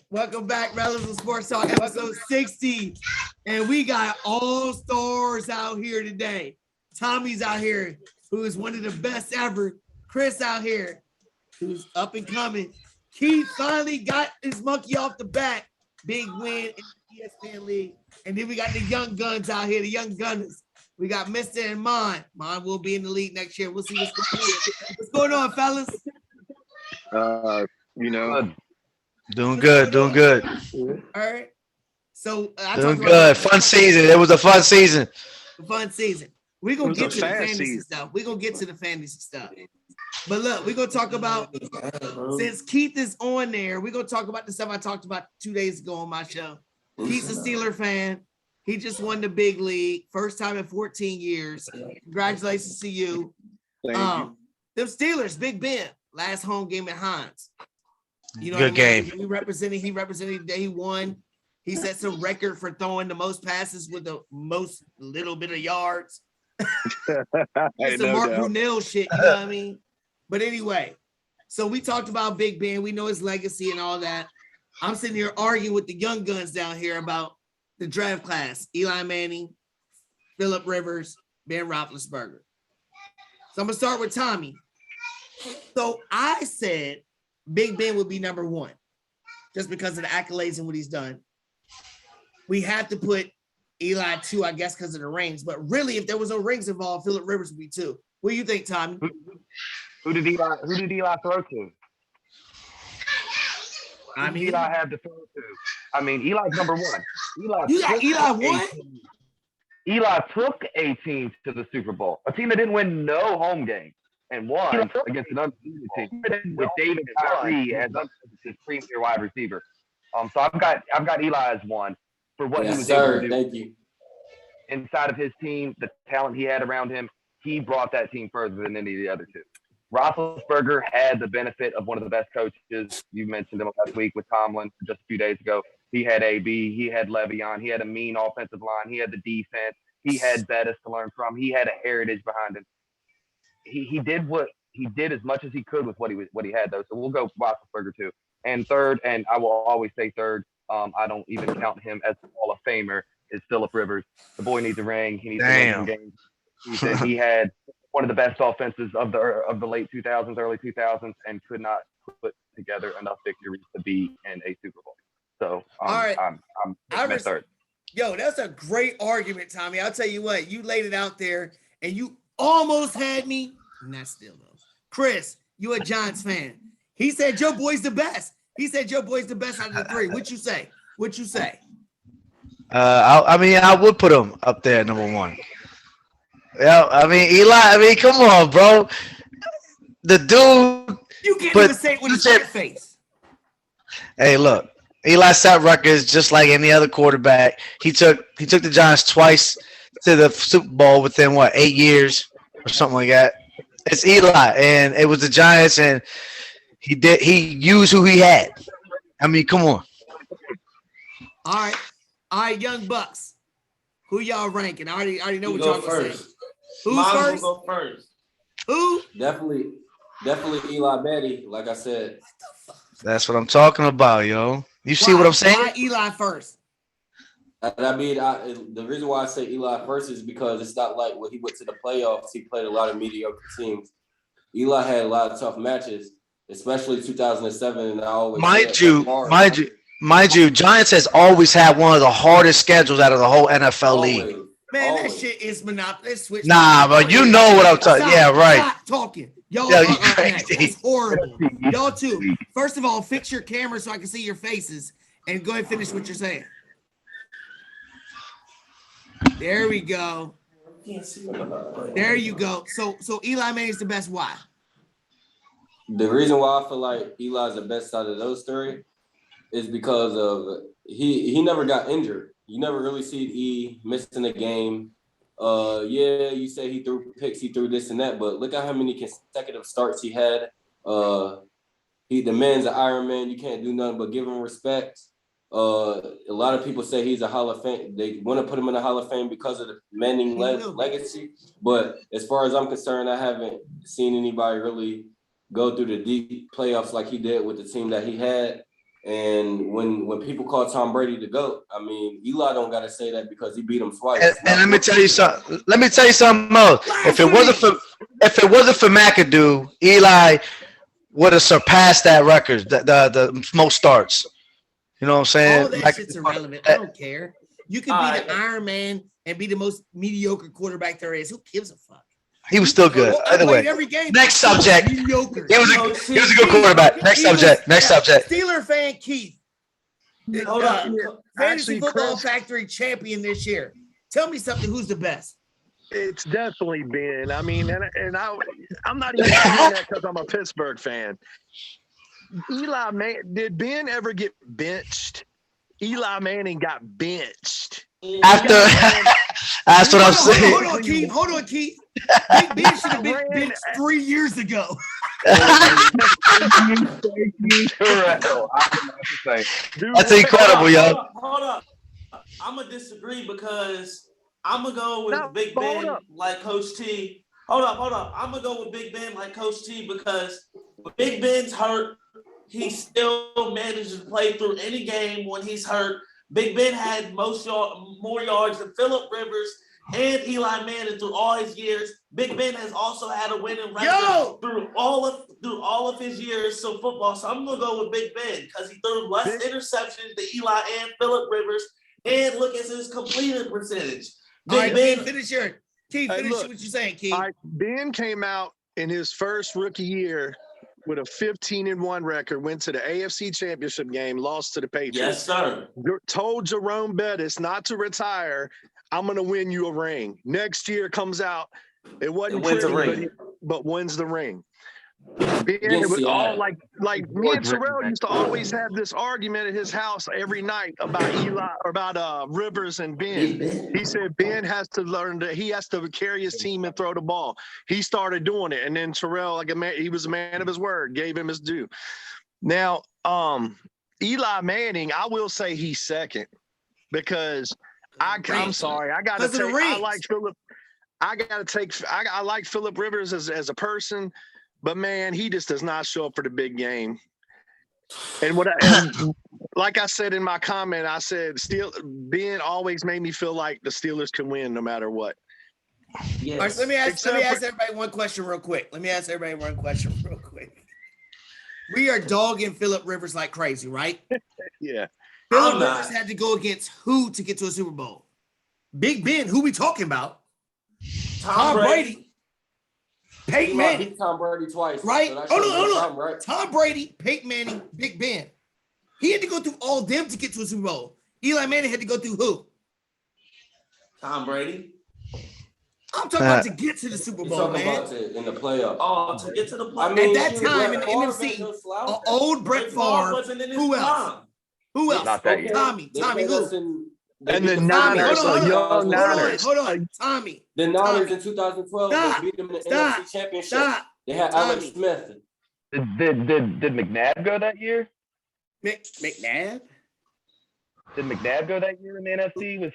Welcome back, Rellism Sports Talk, episode 60. And we got all stars out here today. Tommy's out here, who is one of the best ever. Chris out here, who's up and coming. Keith finally got his monkey off the back. Big win in the ESPN League. And then we got the young guns out here, the young gunners. We got Mr. and Mon. Mon will be in the league next year. We'll see what's going on. What's going on, fellas? Doing good. All right. So doing good. Fun season. It was a fun season. Fun season. We're gonna get to the fantasy stuff. We're gonna get to the fantasy stuff. But look, we're gonna talk about, since Keith is on there, we're gonna talk about the stuff I talked about 2 days ago on my show. Keith's a Steeler fan. He just won the big league, first time in 14 years. Congratulations to you. Thank you. Them Steelers, Big Ben, last home game at Heinz. You know, Good game. He represented the day he won. He sets a record for throwing the most passes with the most little bit of yards. It's some Mark Brunell shit, you know what I mean? But anyway, so we talked about Big Ben. We know his legacy and all that. I'm sitting here arguing with the young guns down here about the draft class. Eli Manning, Phillip Rivers, Ben Roethlisberger. So I'm going to start with Tommy. So I said Big Ben would be number one just because of the accolades and what he's done. We have to put Eli 2, I guess, because of the rings. But really, if there was no rings involved, Phillip Rivers would be 2. What do you think, Tommy? Who did Eli throw to? I mean, Eli had to throw to. I mean, Eli's number one. You got Eli one? Eli took a team to the Super Bowl, a team that didn't win no home game and won against an undefeated team with David Tyree as his premier wide receiver. So I've got Eli as one for what he was able to do. Thank you. Inside of his team, the talent he had around him, he brought that team further than any of the other two. Roethlisberger had the benefit of one of the best coaches. You mentioned him last week with Tomlin just a few days ago. He had AB, he had Le'Veon, he had a mean offensive line, he had the defense, he had Bettis to learn from, he had a heritage behind him. He did as much as he could with what he had though. So we'll go Roethlisberger too. And third, and I will always say third, I don't even count him as a Hall of Famer, is Phillip Rivers. The boy needs a ring. He needs to win some games. He said he had one of the best offenses of the late 2000s, early 2000s, and could not put together enough victories to be in a Super Bowl. So all right, I'm third. Yo, that's a great argument, Tommy. I'll tell you what, you laid it out there, and you almost had me. Not still though. Chris, you a Giants fan. He said your boy's the best. He said your boy's the best out of the three. What you say? I would put him up there, number one. Yeah, I mean, Eli, come on, bro. The dude. You can't even say it with a straight face. Hey, look. Eli set records just like any other quarterback. He took the Giants twice to the Super Bowl within 8 years or something like that. It's Eli, and it was the Giants, and he used who he had. I mean, come on. All right, Young Bucks. Who y'all ranking? I already know what y'all gonna say. Who's first? Go first. Who? Definitely Eli Manning. Like I said. That's what I'm talking about, yo. You see what I'm saying? Why Eli first? I mean, the reason why I say Eli first is because it's not like when he went to the playoffs, he played a lot of mediocre teams. Eli had a lot of tough matches, especially 2007. And I always mind you, Giants has always had one of the hardest schedules out of the whole NFL league. Man, that shit is monopoly. Nah, but you know what I'm talking. Yeah, right. Stop talking. Y'all you crazy. It's horrible. Y'all too. First of all, fix your camera so I can see your faces and go ahead and finish what you're saying. There we go. There you go. So Eli Manning's the best. Why? The reason why I feel like Eli's the best out of those three is because of he never got injured. You never really see E missing a game. Yeah, you say he threw picks, he threw this and that, but look at how many consecutive starts he had. The man's an Iron Man. You can't do nothing but give him respect. A lot of people say he's a Hall of Fame. They want to put him in the Hall of Fame because of the Manning legacy. But as far as I'm concerned, I haven't seen anybody really go through the deep playoffs like he did with the team that he had. And when people call Tom Brady the GOAT, I mean, Eli don't gotta say that because he beat him twice. And let me tell you something. Let me tell you something else. If it wasn't for McAdoo, Eli would have surpassed that record, the most starts. You know what I'm saying? All that shit's irrelevant. I don't care. You could be the Iron Man and be the most mediocre quarterback there is. Who gives a fuck? He was still good. Anyway, every game. next subject. Mediocre. He was a good quarterback. Next subject. Steeler fan Keith. Fantasy Football Factory champion this year. Tell me something. Who's the best? It's definitely Ben. I mean, I'm not even saying that because I'm a Pittsburgh fan. Did Ben ever get benched? Eli Manning got benched. After that's what I'm saying. Hold on, Keith. Big Ben should have been benched 3 years ago. That's incredible, yo. Hold up. I'm gonna disagree because I'm gonna go with Big Ben like Coach T. Hold up. I'm gonna go with Big Ben like Coach T because when Big Ben's hurt, he still manages to play through any game when he's hurt. Big Ben had more yards than Phillip Rivers and Eli Manning through all his years. Big Ben has also had a winning record through all of his years of football. So I'm gonna go with Big Ben because he threw less interceptions than Eli and Phillip Rivers. And look at his completion percentage. Big Ben, finish what you're saying, Keith. Ben came out in his first rookie year with a 15-1 record, went to the AFC Championship game, lost to the Patriots. Yes, sir. Told Jerome Bettis not to retire. I'm going to win you a ring. Next year comes out. It wasn't pretty, but wins the ring. It was all like me and Terrell used to always have this argument at his house every night about Rivers and Ben. He said Ben has to learn that he has to carry his team and throw the ball. He started doing it, and then Terrell, like a man, he was a man of his word, gave him his due. Now, Eli Manning, I will say he's second because I'm sorry, I got to take. I like Phillip. I like Phillip Rivers as a person. But man, he just does not show up for the big game. And like I said in my comment, I said Ben always made me feel like the Steelers can win no matter what. Yes. All right, let me ask everybody one question real quick. We are dogging Phillip Rivers like crazy, right? Yeah. Phillip Rivers had to go against who to get to a Super Bowl? Big Ben, who we talking about? Tom Brady. Peyton Manning. Tom Brady twice. Right? Hold on. Tom Brady, Peyton Manning, Big Ben. He had to go through all of them to get to a Super Bowl. Eli Manning had to go through who? Tom Brady. I'm talking about to get to the Super Bowl, man. In the playoffs. Oh, to get to the playoffs. At that time in the NFC, old Brett Favre. Who else? Who else? Not that yet. Tommy, who? And the Niners, young Niners. Hold on, Tommy. The Niners in 2012, they beat them in the NFC Championship. They had Alex Smith. Did McNabb go that year? McNabb? Did McNabb go that year in the NFC? Was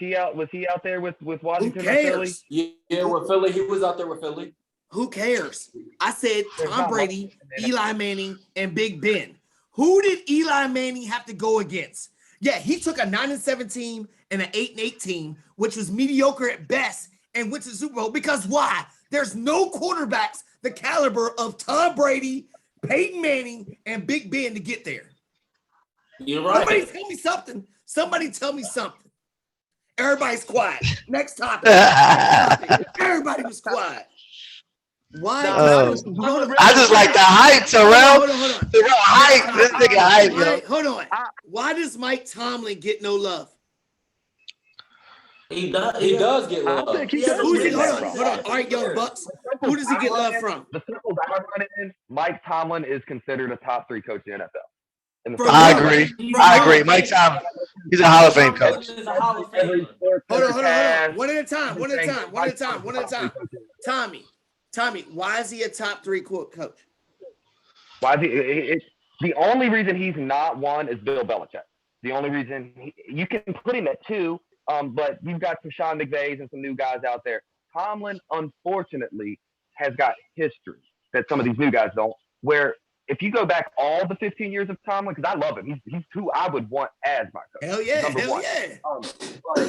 he out there with Washington? Who cares? Yeah, with Philly. He was out there with Philly. Who cares? I said Tom Brady, Eli Manning, and Big Ben. Who did Eli Manning have to go against? Yeah, he took a 9-7 team and an 8-8 team, which was mediocre at best, and went to the Super Bowl. Because why? There's no quarterbacks the caliber of Tom Brady, Peyton Manning, and Big Ben to get there. You're right. Somebody tell me something. Everybody's quiet. Next topic. Everybody was quiet. Why? I just like the hype, Terrell. Hold on. Terrell hype. This nigga hype, yo. Hold on. Why does Mike Tomlin get no love? He does. He does get love. Hold on. All right, Young Bucks. Who does he get love from? The circles I run in, Mike Tomlin is considered a top 3 coach in the NFL. I agree. Mike Tomlin. He's a Hall of Fame coach. He's a Hall of Famer. Hold on. One at a time. Tommy, why is he a top 3 coach? Why is he? The only reason he's not one is Bill Belichick. The only reason you can put him at 2, but you've got some Sean McVays and some new guys out there. Tomlin, unfortunately, has got history that some of these new guys don't. Where if you go back all the 15 years of Tomlin, because I love him, he's who I would want as my coach. Hell yeah, number hell one. yeah. But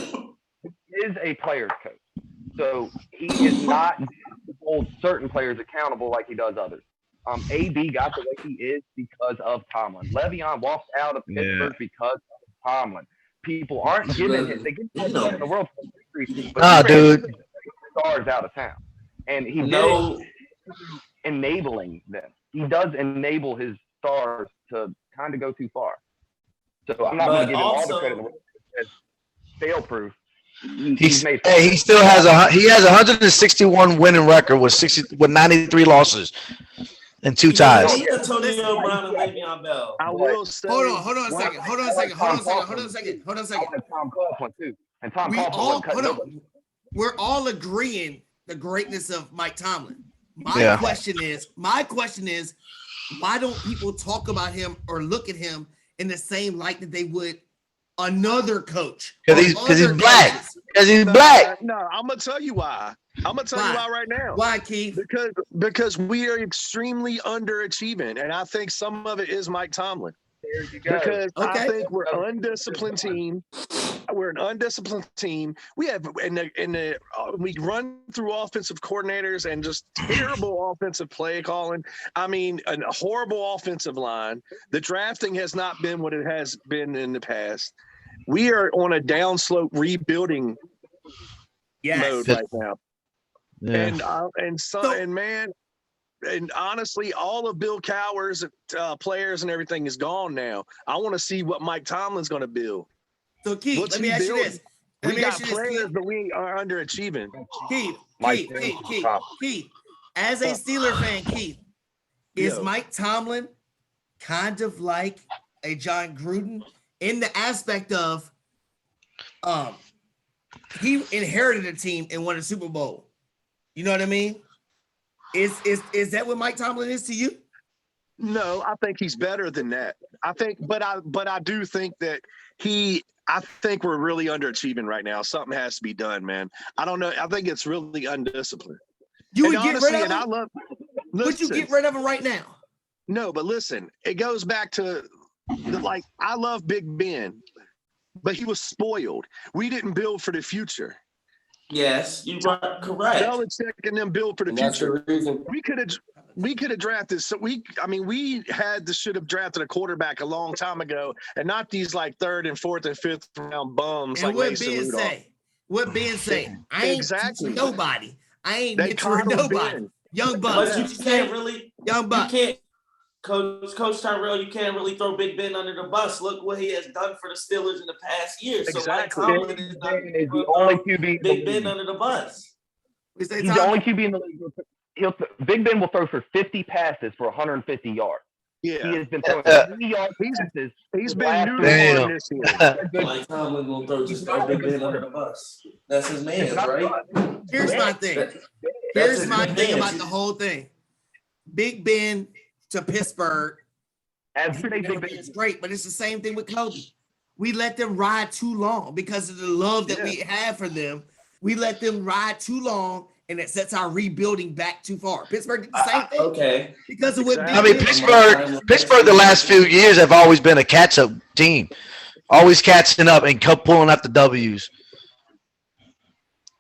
he is a player's coach, so he is not to hold certain players accountable like he does others. AB got the way he is because of Tomlin. Le'Veon walked out of Pittsburgh because of Tomlin. People aren't giving him. They give him in the world for victory, but dude, stars out of town, and he did it enabling them. He does enable his stars to kind of go too far. So I'm not going to give him all the credit in the world. It's fail-proof. He still has 161 winning record with 93 losses and 2 ties. Antonio Brown and Le'Veon Bell. I will say. Hold on a second. Tom Coughlin too, and Tom Coughlin. We're all agreeing the greatness of Mike Tomlin. My question is, why don't people talk about him or look at him in the same light that they would another coach? Because he's black. Because he's black. No, I'm gonna tell you why. I'm gonna tell you why right now. Why, Keith? Because we are extremely underachieving, and I think some of it is Mike Tomlin. There you go. Because I think we're an undisciplined team. We're an undisciplined team. We have we run through offensive coordinators and just terrible offensive play calling. I mean, a horrible offensive line. The drafting has not been what it has been in the past. We are on a downslope rebuilding mode right now. Yeah. And honestly, all of Bill Cowher's players and everything is gone now. I want to see what Mike Tomlin's going to build. So Keith, let me ask you this. We got players, but we are underachieving. Keith, as a Steeler fan, Keith, is Mike Tomlin kind of like a John Gruden in the aspect of he inherited a team and won a Super Bowl? You know what I mean? Is that what Mike Tomlin is to you? No, I think he's better than that. I do think that I think we're really underachieving right now. Something has to be done, man. I don't know. I think it's really undisciplined. You would get rid of him? Would you get rid of him right now? No, but listen, it goes back to I love Big Ben, but he was spoiled. We didn't build for the future. Yes, you're right, correct. Belichick and them build for the future. We could have drafted. So we should have drafted a quarterback a long time ago, and not these like 3rd and 4th and 5th round bums. And like what Mason Ben Rudolph. say? What Ben say? I ain't exactly nobody. I ain't mentoring nobody. Young Bucks. But you can't really. Young Bucks. You can't. Coach Tyrell, you can't really throw Big Ben under the bus. Look what he has done for the Steelers in the past year. Exactly. So Mike Tomlin is the only QB. Big Ben under the bus. He's the only QB in the league. Big Ben will throw for 50 passes for 150 yards. Yeah, he has been throwing 3-yard passes. He's been new this year. Mike Tomlin will throw Big Ben under the bus. That's his man, right? Here's my thing. Here's my thing about the whole thing. Big Ben to Pittsburgh. It's great, but it's the same thing with Kobe. We let them ride too long because of the love that we have for them. We let them ride too long, and it sets our rebuilding back too far. Pittsburgh did the same thing. Okay. Because of what Pittsburgh the last few years have always been a catch-up team. Always catching up and pulling up the W's.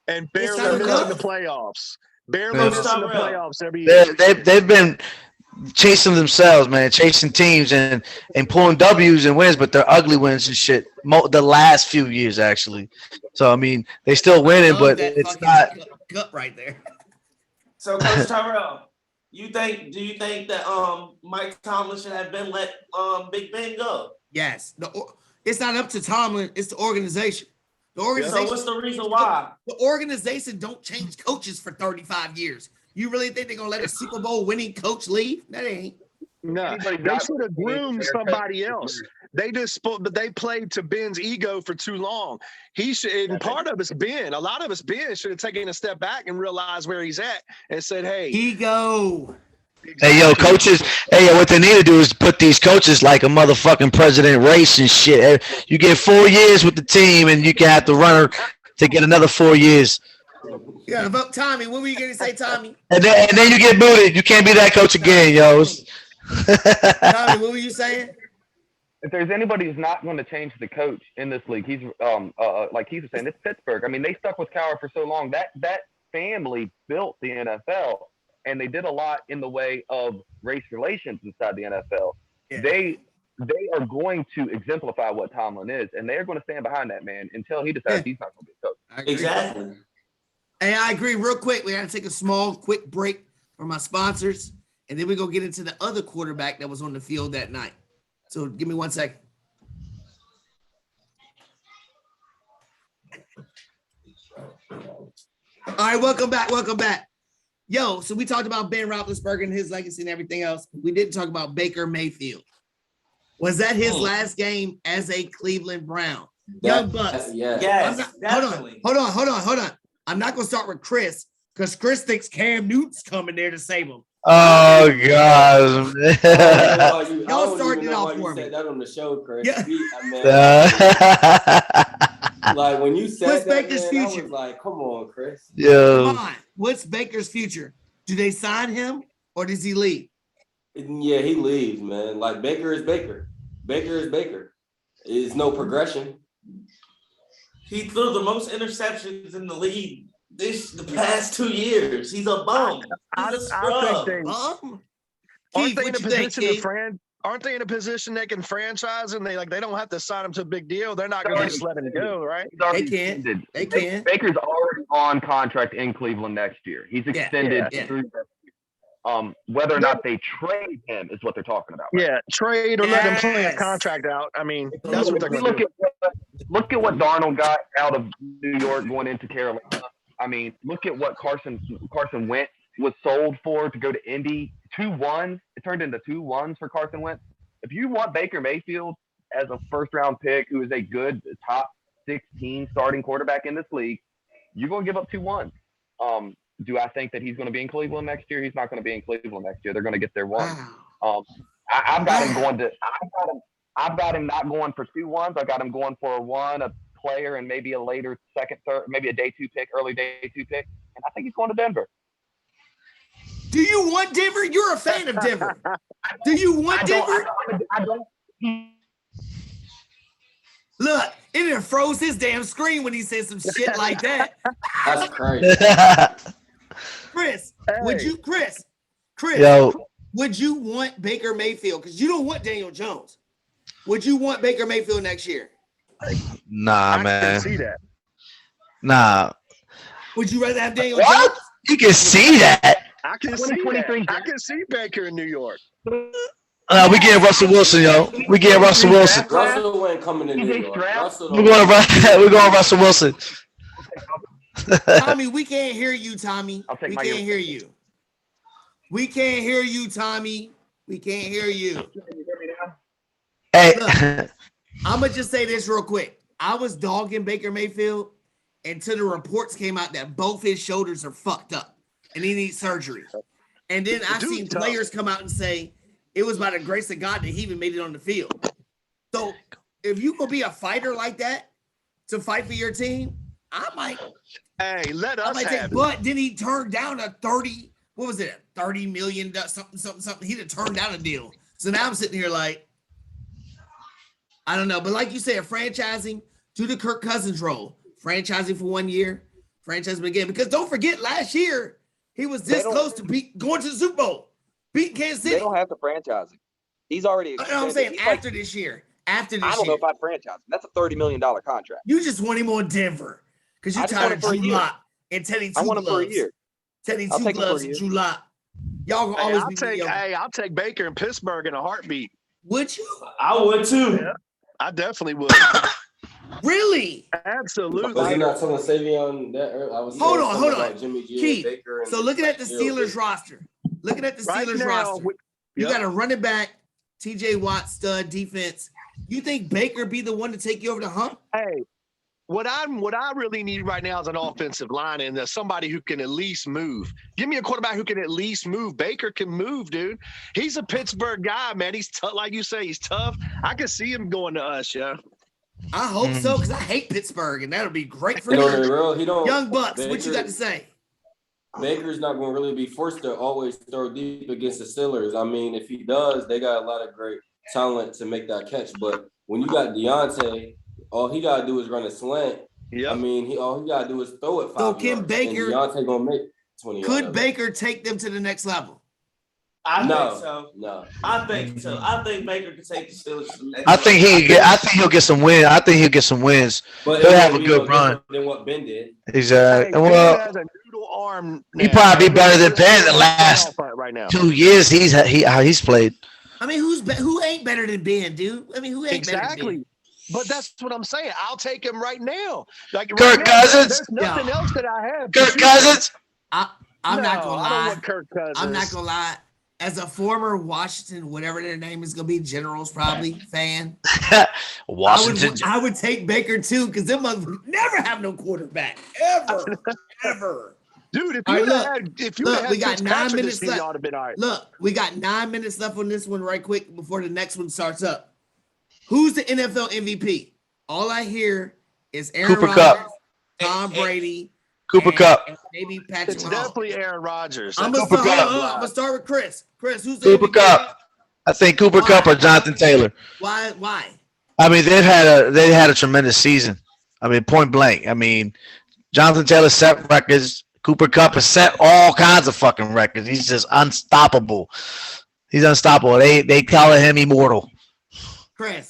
And barely missing the playoffs. Barely missing the playoffs every year. They've been chasing themselves, man, chasing teams and pulling W's and wins, but they're ugly wins and shit. The last few years, actually. So I mean, they still winning, but it's not gut right there. So, Coach Tyrell, do you think that Mike Tomlin should have been let Big Ben go? Yes. It's not up to Tomlin. It's the organization. The organization. So what's the reason why? The organization don't change coaches for 35 years. You really think they're gonna let a Super Bowl winning coach leave? That ain't. No, they should have groomed somebody else. They played to Ben's ego for too long. He should, and part of it's Ben. A lot of it's Ben should have taken a step back and realized where he's at and said, "Hey, ego." Exactly. Hey, yo, coaches. Hey, yo, what they need to do is put these coaches like a motherfucking president race and shit. You get 4 years with the team, and you can have to run her to get another 4 years. You gotta vote Tommy. What were you gonna say, Tommy? And then you get booted. You can't be that coach again, yo. Tommy, what were you saying? If there's anybody who's not going to change the coach in this league, he's like Keith was saying, it's Pittsburgh. I mean, they stuck with Cowher for so long. That family built the NFL, and they did a lot in the way of race relations inside the NFL. Yeah. They are going to exemplify what Tomlin is, and they are going to stand behind that man until he decides he's not going to be a coach. Exactly. Hey, I agree. Real quick, we got to take a small, quick break from our sponsors, and then we go get into the other quarterback that was on the field that night. So give me 1 second. All right, welcome back. Welcome back. Yo, so we talked about Ben Roethlisberger and his legacy and everything else. We didn't talk about Baker Mayfield. Was that his last game as a Cleveland Brown? Young Bucks. Yes, hold on. I'm not going to start with Chris because Chris thinks Cam Newton's coming there to save him. Oh God! Y'all started it off for me. Said that on the show, Chris. Yeah. Like when you said what's that, Baker's man, future? I was like, come on, Chris. Yo. Come on. What's Baker's future? Do they sign him or does he leave? Yeah, he leaves, man. Like Baker is Baker. Baker is Baker. It's no progression. He threw the most interceptions in the league the past 2 years. He's a bum. He's a scrub. Aren't they in a position they can franchise and they don't have to sign him to a big deal? They're not going to just let him go, right? They can. Baker's already on contract in Cleveland next year. He's extended through whether or not they trade him is what they're talking about. Right? Yeah, trade or let him play a contract out. I mean, that's what they're going to do. Look at what Darnold got out of New York going into Carolina. I mean, look at what Carson Wentz was sold for to go to Indy. 2-1. It turned into 2-1s for Carson Wentz. If you want Baker Mayfield as a first-round pick who is a good top 16 starting quarterback in this league, you're going to give up 2-1s. Do I think that he's going to be in Cleveland next year? He's not going to be in Cleveland next year. They're going to get their one. I've got him going to. I've got him not going for 2-1s. I got him going for a player, and maybe a later second, third, maybe a day 2 pick, early day 2 pick. And I think he's going to Denver. Do you want Denver? You're a fan of Denver. Do you want Denver? I don't. Look, it froze his damn screen when he said some shit like that. That's crazy. Chris, Chris, would you want Baker Mayfield? Because you don't want Daniel Jones. Would you want Baker Mayfield next year? Nah, man. I can see that. Nah. Would you rather have Daniel Jones? You can see that. I can see that. I can see Baker in New York. We getting Russell Wilson, yo. We getting Russell Wilson. Russell ain't coming in New York. We're going Russell Wilson. Tommy, we can't hear you, Tommy. We can't hear you. We can't hear you, Tommy. We can't hear you. Hey, look, I'm gonna just say this real quick. I was dogging Baker Mayfield until the reports came out that both his shoulders are fucked up and he needs surgery. And then I've seen players come out and say it was by the grace of God that he even made it on the field. So if you gonna be a fighter like that to fight for your team, I might. Hey, let us have it. But then he turned down a $30 million something. He done turned down a deal. So now I'm sitting here like, I don't know. But like you said, franchising to the Kirk Cousins role. Franchising for 1 year, franchising again. Because don't forget, last year he was this close to going to the Super Bowl, beat Kansas City. They don't have the franchising. He's already. I'm saying after this year. After this year. I don't know if I'd franchise him. That's a $30 million contract. You just want him on Denver because you're tired of Drew Lock and Teddy Two Gloves. I want him for a year. Teddy Two Gloves and Drew Lock. Y'all gonna always be. I'll take Baker in Pittsburgh in a heartbeat. Would you? I would too. Yeah, I definitely would. Really? Absolutely. Was he not telling Savion that earlier? I was hold on. Jimmy G Keith, and Baker and so looking at the Steelers roster, you got a running back, TJ Watt, stud defense. You think Baker be the one to take you over the hump? Hey, what I really need right now is an offensive line and somebody who can at least move. Give me a quarterback who can at least move. Baker can move, dude. He's a Pittsburgh guy, man. He's tough, like you say. He's tough. I can see him going to us, yeah. I hope so, because I hate Pittsburgh, and that'll be great for Young Bucks. What you got to say? Baker's not going to really be forced to always throw deep against the Steelers. I mean, if he does, they got a lot of great talent to make that catch. But when you got Deontay, all he got to do is run a slant. Yep. I mean, all he got to do is throw it 5 yards. So can Baker? And Deontay going to make 20 yards. Could Baker take them to the next level? I think so. No. I think so. I think Baker can take the Steelers to the next I think he'll get some wins. I think he'll get some wins. But he'll have a good run. Than what Ben did. Exactly. Hey, Well, has a noodle arm now. he probably be better than Ben the last right now. 2 years he's played. I mean, who ain't better than Ben, dude? I mean, who ain't better than Ben? But that's what I'm saying. I'll take him right now. Like Kirk Cousins. There's nothing else that I have. Kirk Cousins. I'm not gonna lie. I don't want Kirk Cousins. I'm not gonna lie. As a former Washington, whatever their name is gonna be, Generals probably fan. Washington. I would take Baker too, because them motherfuckers never have no quarterback ever. Dude, if you we got 9 minutes left. Ought to been all right. Look, we got 9 minutes left on this one, right quick before the next one starts up. Who's the NFL MVP? All I hear is Aaron Cooper Rodgers, Kupp. Tom Brady, Cooper Kupp. and maybe Patrick It's Mahomes. definitely Aaron Rodgers. I'm gonna start with Chris. Chris, who's the Cooper MVP? Kupp. I think Cooper Kupp or Jonathan Taylor. Why? I mean, they had a tremendous season. I mean, point blank. I mean, Jonathan Taylor set records. Cooper Kupp has set all kinds of fucking records. He's just unstoppable. He's unstoppable. They call him immortal. Chris.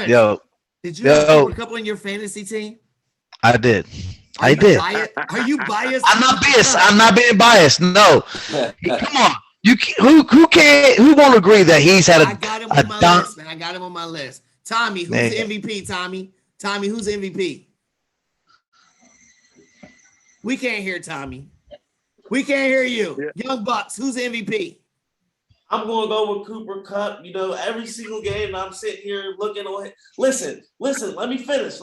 Yo. Did you have Cooper Kupp on your fantasy team? I did. I did. Are you biased? I'm not biased. I'm not being biased. No. Come on. Who won't agree that he's had I got him on my list, man. I got him on my list. Tommy, who's the MVP? Tommy, who's the MVP? We can't hear Tommy. We can't hear you. Yeah. Young Bucks, who's the MVP? I'm going to go with Cooper Kupp. You know, every single game I'm sitting here looking on. Listen, let me finish.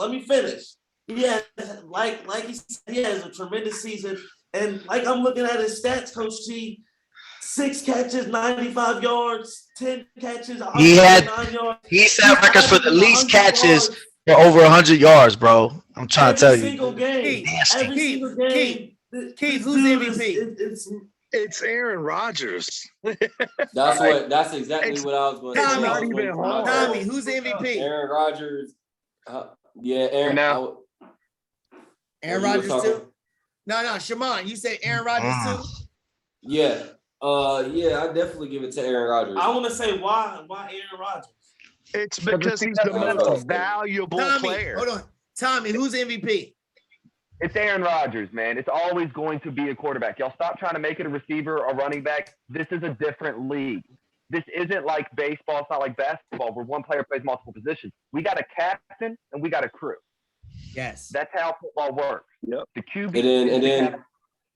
Yeah, like he said, he has a tremendous season. And like I'm looking at his stats, Coach T, 6 catches, 95 yards, 10 catches, 109 yards. He set records for the least catches for over 100 yards, bro. I'm trying to tell you. Every single game. Keith, who's the MVP? It's Aaron Rodgers. That's exactly what I was going to say. Tommy, who's the MVP? Aaron Rodgers. Aaron. Aaron Rodgers too? No, Shimon, you said Aaron Rodgers too? Yeah. I definitely give it to Aaron Rodgers. I want to say why Aaron Rodgers? It's because he's the most valuable player. Hold on. Tommy, who's the MVP? It's Aaron Rodgers, man. It's always going to be a quarterback. Y'all stop trying to make it a receiver or running back. This is a different league. This isn't like baseball. It's not like basketball where one player plays multiple positions. We got a captain and we got a crew. Yes. That's how football works. Yep. The QB.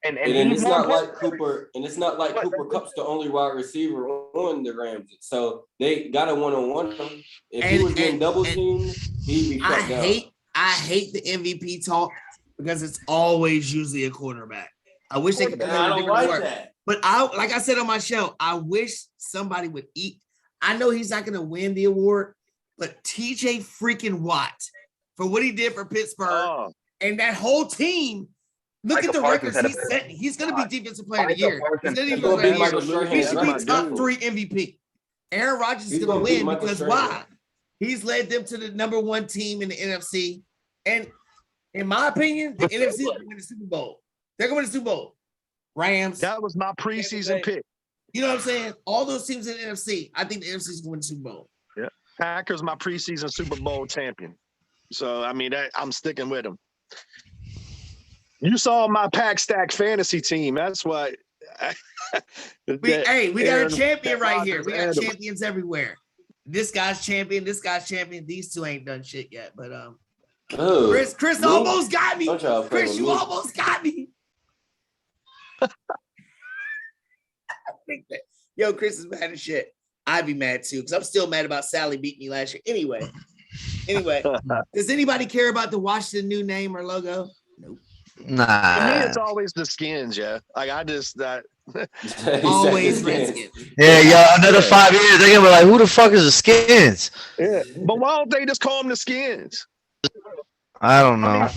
And it's not like Cooper, and it's not like Cooper Kupp's the only wide receiver on the Rams. So they got a one-on-one. If he was getting double teamed, he'd be shut down. I hate the MVP talk because it's always usually a quarterback. I wish they could. I don't like that. But like I said on my show, I wish somebody would eat. I know he's not going to win the award, but TJ freaking Watt for what he did for Pittsburgh and that whole team. Look at the records he's setting. He's going to be defensive player of the year. He's going to be top 3 MVP. Aaron Rodgers is going to win because why? He's led them to the number 1 team in the NFC. And in my opinion, the NFC is going to win the Super Bowl. They're going to win the Super Bowl. Rams. That was my preseason pick. You know what I'm saying? All those teams in the NFC, I think the NFC is going to win the Super Bowl. Yeah. Packers, my preseason Super Bowl champion. So, I mean, I'm sticking with them. You saw my pack stack fantasy team. That's why. We got a champion right here. We got champions everywhere. This guy's champion. This guy's champion. These two ain't done shit yet. But Chris almost got me. Chris, you almost got me. Yo, Chris is mad as shit. I'd be mad too because I'm still mad about Sally beating me last year. Anyway, does anybody care about the Washington new name or logo? Nope. Nah. To me, it's always the Skins, yeah. Like I just that. Always Redskins. Yeah, y'all. Another 5 years, they're gonna be like, "Who the fuck is the Skins?" Yeah, but why don't they just call them the Skins? I don't know.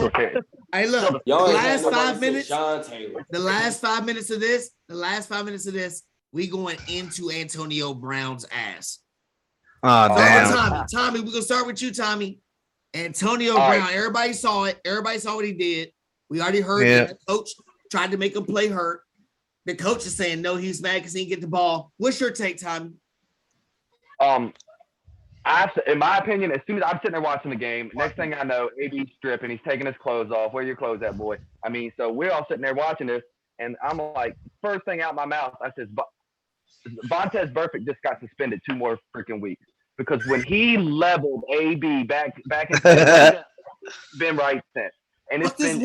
Hey, look, Y'all the ain't last had nobody 5 say minutes. Sean Taylor. The last 5 minutes of this, we going into Antonio Brown's ass. Oh Tommy, damn. we're gonna start with you, Tommy. Antonio Brown. Right. Everybody saw it. Everybody saw what he did. We already heard that the coach tried to make him play hurt. The coach is saying no, he's mad because he didn't get the ball. What's your take, Tommy? In my opinion, as soon as I'm sitting there watching the game, next thing I know, AB's stripping, he's taking his clothes off. Where are your clothes at, boy? I mean, so we're all sitting there watching this, and I'm like, first thing out my mouth, I says, Vontaze Burfict just got suspended 2 more freaking weeks. Because when he leveled AB back in been right since. And it's been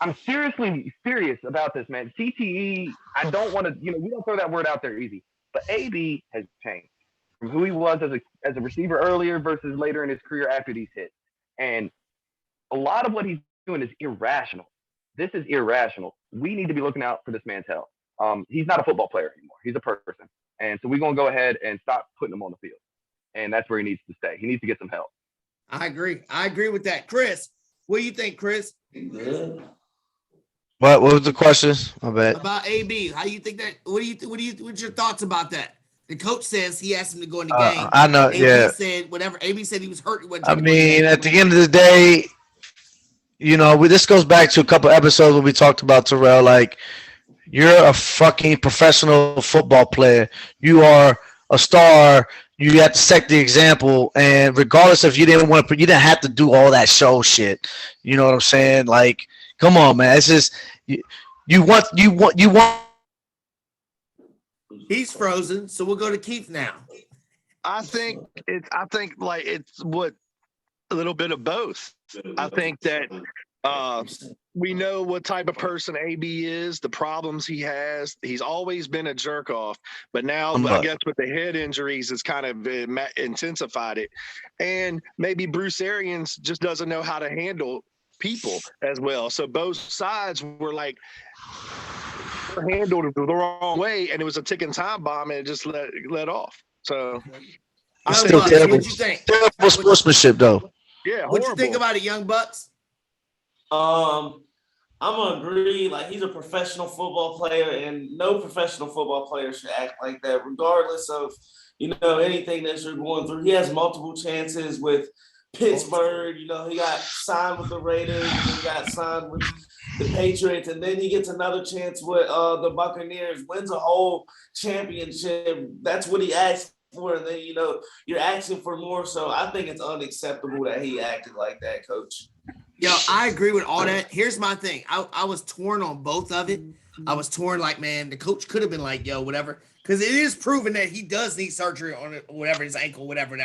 I'm seriously serious about this, man. CTE, I don't want to, we don't throw that word out there easy. But AB has changed from who he was as a receiver earlier versus later in his career after these hits. And a lot of what he's doing is irrational. This is irrational. We need to be looking out for this man's health. He's not a football player anymore. He's a person. And so we're going to go ahead and stop putting him on the field. And that's where he needs to stay. He needs to get some help. I agree with that. Chris, what do you think, Chris? What was the question? I bet. About AB. How you think that? What's your thoughts about that? The coach says he asked him to go in the game. I know, AB said whatever. AB said he was hurt. I mean, at the end of the day, this goes back to a couple episodes when we talked about Terrell. Like, you're a fucking professional football player. You are a star. You have to set the example. And regardless if you didn't want to, you didn't have to do all that show shit. You know what I'm saying? Like, come on, man. It's just you want. He's frozen, so we'll go to Keith now. I think it's what a little bit of both. I think that we know what type of person AB is, the problems he has. He's always been a jerk off, but now I guess with the head injuries, it's kind of intensified it. And maybe Bruce Arians just doesn't know how to handle people as well. So both sides were handled the wrong way, and it was a ticking time bomb, and it just let off. So still terrible. What you think? Terrible sportsmanship, though. Yeah, what you think about it, Young Bucks? I'm gonna agree. Like, he's a professional football player, and no professional football player should act like that, regardless of anything that you're going through. He has multiple chances with Pittsburgh. He got signed with the Raiders, and he got signed with the Patriots, and then he gets another chance with the Buccaneers. Wins a whole championship. That's what he asked for, and then you're asking for more. So I think it's unacceptable that he acted like that, Coach. Yo, I agree with all that. Here's my thing. I was torn on both of it. I was torn like, man, the coach could have been like, yo, whatever. Because it is proven that he does need surgery on it, whatever, his ankle, whatever.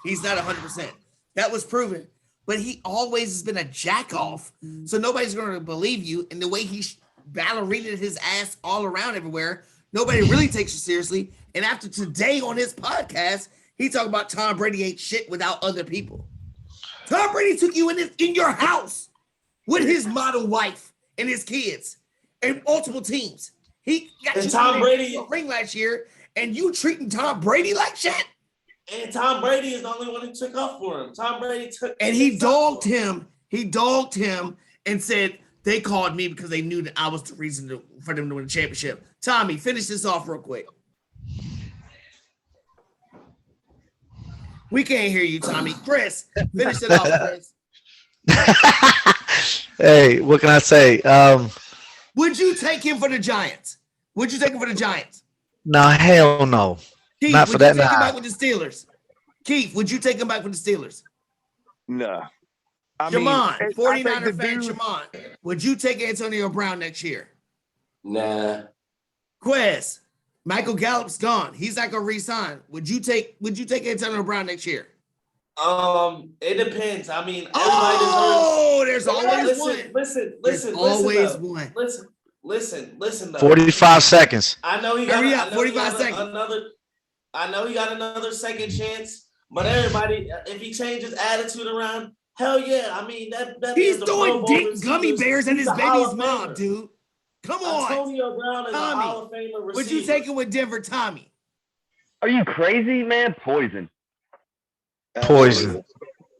He's not 100%. That was proven. But he always has been a jack-off. So nobody's going to believe you. And the way he ballerinaed his ass all around everywhere, nobody really takes you seriously. And after today on his podcast, he talking about Tom Brady ain't shit without other people. Tom Brady took you in your house with his model wife and his kids and multiple teams. He got you Tom Brady a ring last year, and you treating Tom Brady like shit. And Tom Brady is the only one who took up for him. Tom Brady took, and he dogged him. He dogged him and said they called me because they knew that I was the reason for them to win the championship. Tommy, finish this off real quick. We can't hear you, Tommy. Chris, finish it off, Chris. Hey, what can I say? Would you take him for the Giants? No, hell no. Keith, not for that. Would you take him back with the Steelers? Keith, would you take him back with the Steelers? No. Shimon, 49er fan Shimon. Would you take Antonio Brown next year? Nah. Quez, Michael Gallup's gone. He's not gonna re-sign. Would you take Antonio Brown next year? It depends. I mean, everybody there's always one. Listen. Though. 45 seconds. I know he got 45 seconds. I know he got another second chance, but everybody, if he changes attitude around, Hell yeah. I mean, that He's is a throwing Pro Bowl dick receiver. gummy bears at He's his a Hall baby's of mom, Famer. dude. Come on. Antonio Brown is a Tommy, Hall of Famer receiver. what you taking with Denver, Tommy? Are you crazy, man? Poison. Poison.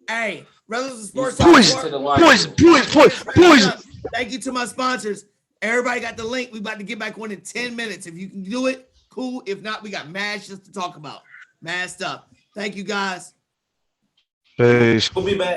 Hey, Rellism Sports Poison. Talk. Poison. Thank you to my sponsors. Everybody got the link. We about to get back on in 10 minutes. If you can do it, cool. If not, we got mad shit to talk about. Mad stuff. Thank you, guys. Peace. We'll be back.